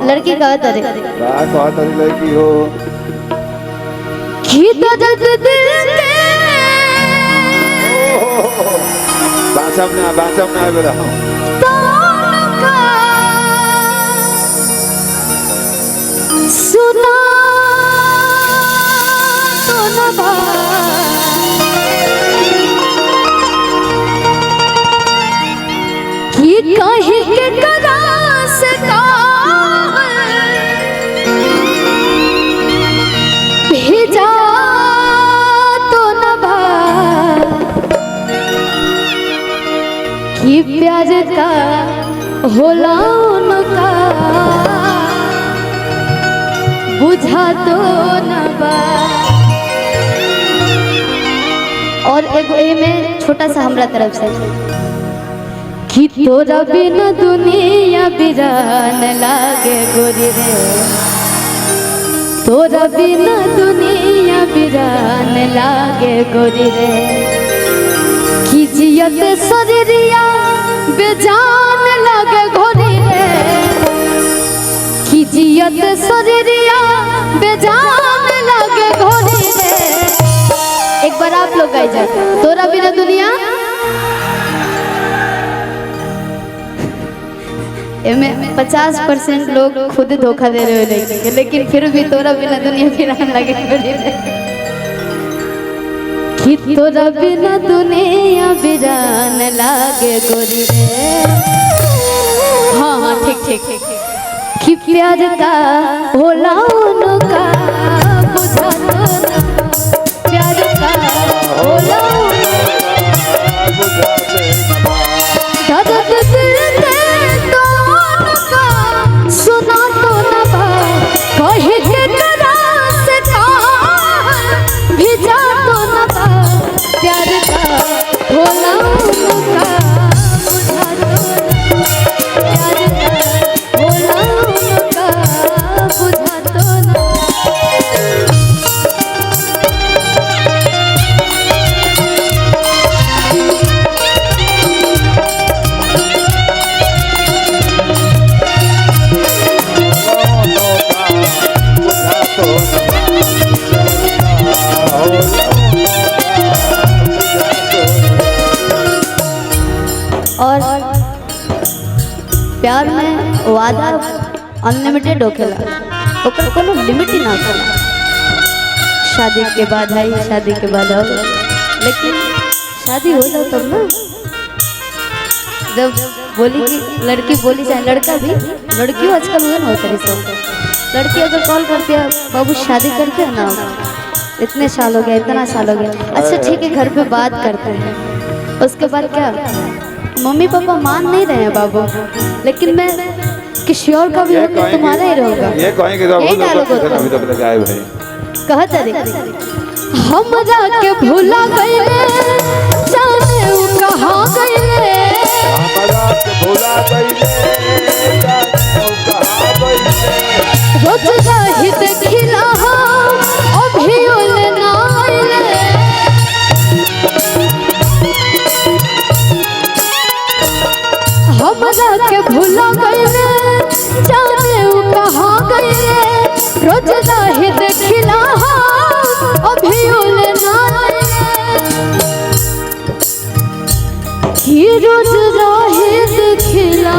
लड़की का तरे लड़की हो की दर्द दिल के बासम ना बेला सुना तो न कि कहीं के करास का भेजा तो न कि प्यार का होला उनका बुझा तो न बा। और एगो ए में छोटा सा हमरा तरफ से कि तोरा बिना दुनिया बिरान लागे गोरी रे, तोरा बिना दुनिया बिरान लागे गोरी रे, कि जियत शरीरिया बेजान लागे गोरी रे, कि जियत शरीरिया बेजान लागे गोरी रे। एक बार आप लोग गाइए तोरा बिना दुनिया। में 50% लोग खुद धोखा दे रहे हो, लेकिन फिर भी तोरा बिना दुनिया बिरान लगे कि तोरा बिना दुनिया बिरान लागे गोरी रे। हाँ ठीक ठीक ठीक कि प्यार का होला उनका बुझा तो न, प्यार का होला बुझा दर्द दिल के सुना तो न बा, कहे के करास का भिजा तो न बा, प्यार का होला उनका बुझा तो न, प्यार का होला उनका बुझा तो न। और प्यार में वादा अनलिमिटेड होखेला, ओकर कोनो लिमिट ही ना होखेला। शादी के बाद है, शादी के बाद हो, लेकिन शादी हो जाओ तब ना। जब बोली कि लड़की बोली जाए, लड़का भी, लड़कियों आजकल हुए ना होता है सब। लड़की अगर कॉल करती है बाबू शादी करते हैं ना, इतने साल हो गया, इतना साल हो गया, अच्छा ठीक है घर पे बात करते हैं। उसके बाद क्या, मम्मी पापा मान नहीं रहे हैं बाबू, लेकिन मैं किसी और का भी होगा तुम्हारा ही रहूंगा। ये कहेंगे तो अभी तो बताए भाई कहत रे हमरा के भूला गइले, जाने उ कहां गइले, हमरा के भूला गइले, जाने उ कहां गइले, रोज रही देखिला अभी ओले ना आइले, हमरा के भूला गइले, जाने उ कहां गइले, रोज रही देखिला अभी ओले ना आइले, कि रोज रही देखिला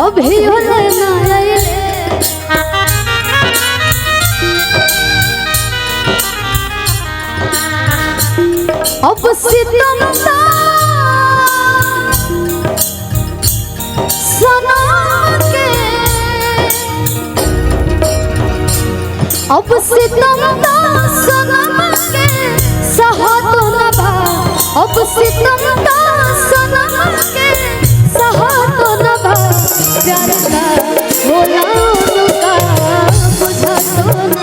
अभी ओले ना आइले। अब सितम सना के, अब सितम सना के सहा तो न बा, अब सितम सना के सहा तो न बा, प्यार का होला उनका बुझा तो न,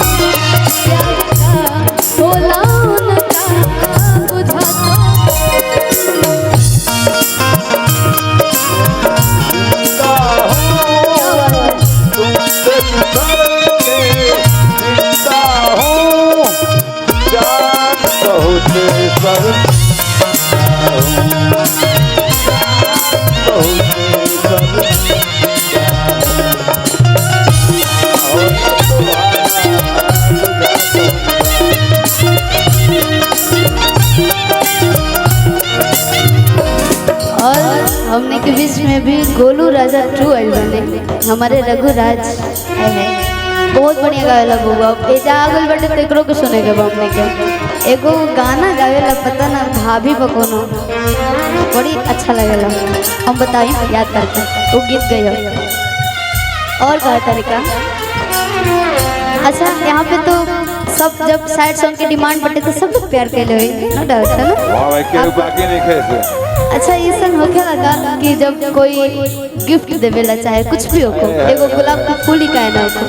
प्यार का होला उनका बुझा तो। बहुत और हमने के बीच में भी गोलू राजा ट्रू आइल बने हमारे रघुराज है बहुत बढ़िया गावेला बउआ एजा आगल बटे तो एकरो के सुने के हमने के एगो गाना गावेला पता ना भाभी बकोनो बड़ी अच्छा लगेला हम बताई याद करके वो गीत गई और का तरीका अच्छा यहाँ पे तो सब जब सैड सॉन्ग के डिमांड पड़े तो सब लोग प्यार के लिए नो डाउट है ना वाह भाई के बाकी नहीं खेसे अच्छा ऐसा होके लगा कि जब कोई गिफ्ट देवेला चाहे कुछ भी हो एगो गुलाब का फूल ही काहे ना हो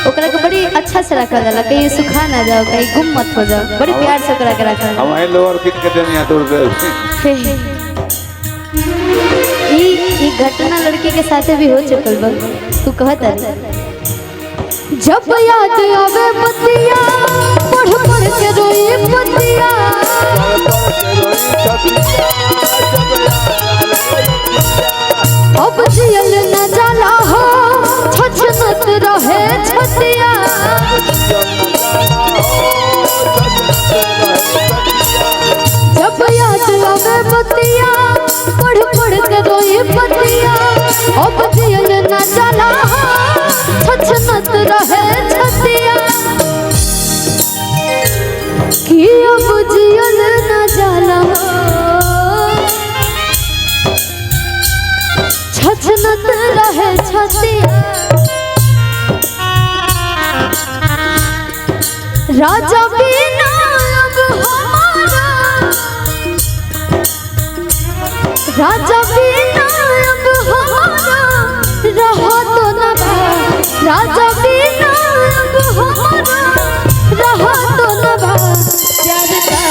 ओकरा के बड़ी अच्छा से रखा जाला कहीं सुखा ना जाओ कहीं गुम मत हो जाओ बड़ी प्यार से ओकरा के रखा हम आई लोअर किट के देनी है 2 रुपए ई घटना लड़की के साथ भी हो चुकल बा तू कहत है जब याद आवे पतिया पढ़ पढ़ के रोई पतिया अब जियल न जाला हो छछनत रहे छतिया जब याद आवे पतिया पढ़ पढ़ के रोई पतिया अब जियल न जाला हो छछनत रहे छतिया कि अब जियल न जाला छछनत रहे छतिया राजा बिना अब हमारा राजा बिना अब हमारा रहा तो न राजा बिना अब हमारा रहा तो न प्यार का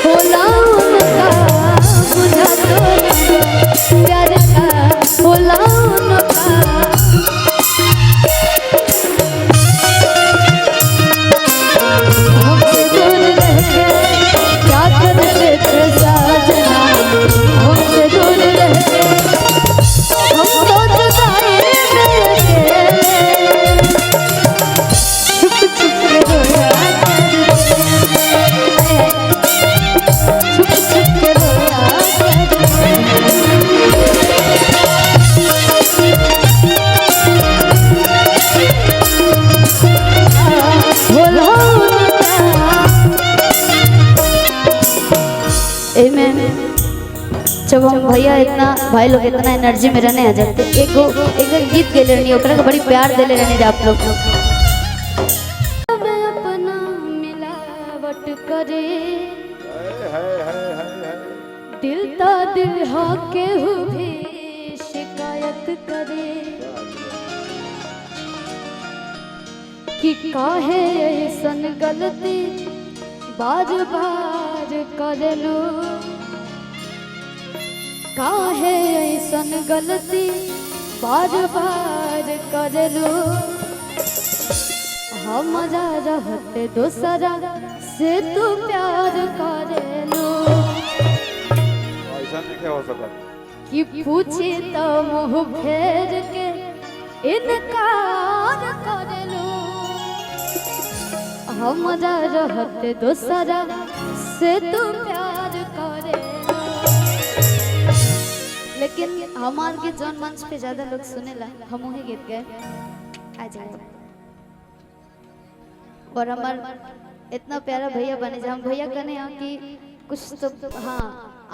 होला उनका बुझा तो न प्यार का होला उनका हमसे दूर रह के क्या करते थे साजना हमसे दूर रह के हम तो जुदाई जब हम भैया इतना भाई लोग इतना एनर्जी में रहने आ जाते एगो गीत गेले रहनी ओकरा के बड़ी प्यार देले रहनी आप लोग मैं अपना मिलावट करे दिल ता दिल हा के भी शिकायत करे कि काहे ऐसन गलती बार बार करलू काहे ऐसन गलती बार बार करलू हमारा रहते दूसरा से तू प्यार करलू ऐसा नहीं हो सकता कि पूछी तो मुँह फेर के इनकार करलू हमारा रहते दूसरा से तू प्यार करे लेकिन हमार के जौन मंच पे ज्यादा लोग सुनेला हम वही गीत गए आ जाए और हमार इतना प्यारा भैया बने हम भैया कहने हैं कि कुछ तो हाँ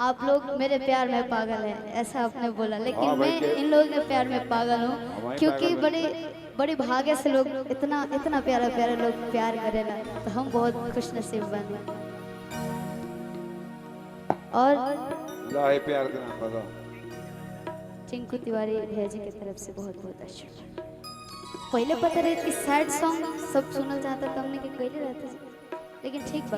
आप लोग मेरे प्यार में पागल हैं ऐसा आपने बोला लेकिन मैं इन लोगों के प्यार में पागल हूँ क्योंकि बड़े भाग्य से लोग इतना प्यारा लोग प्यार करेला तो हम बहुत खुश नसीब बने और प्यार के नाम बताओ टिंकू तिवारी भैया जी की तरफ से बहुत बहुत आशीर्वाद पहले पता रहे कि सैड सॉन्ग सब सुनल चाहता तो हमने के कहले रहते लेकिन ठीक बा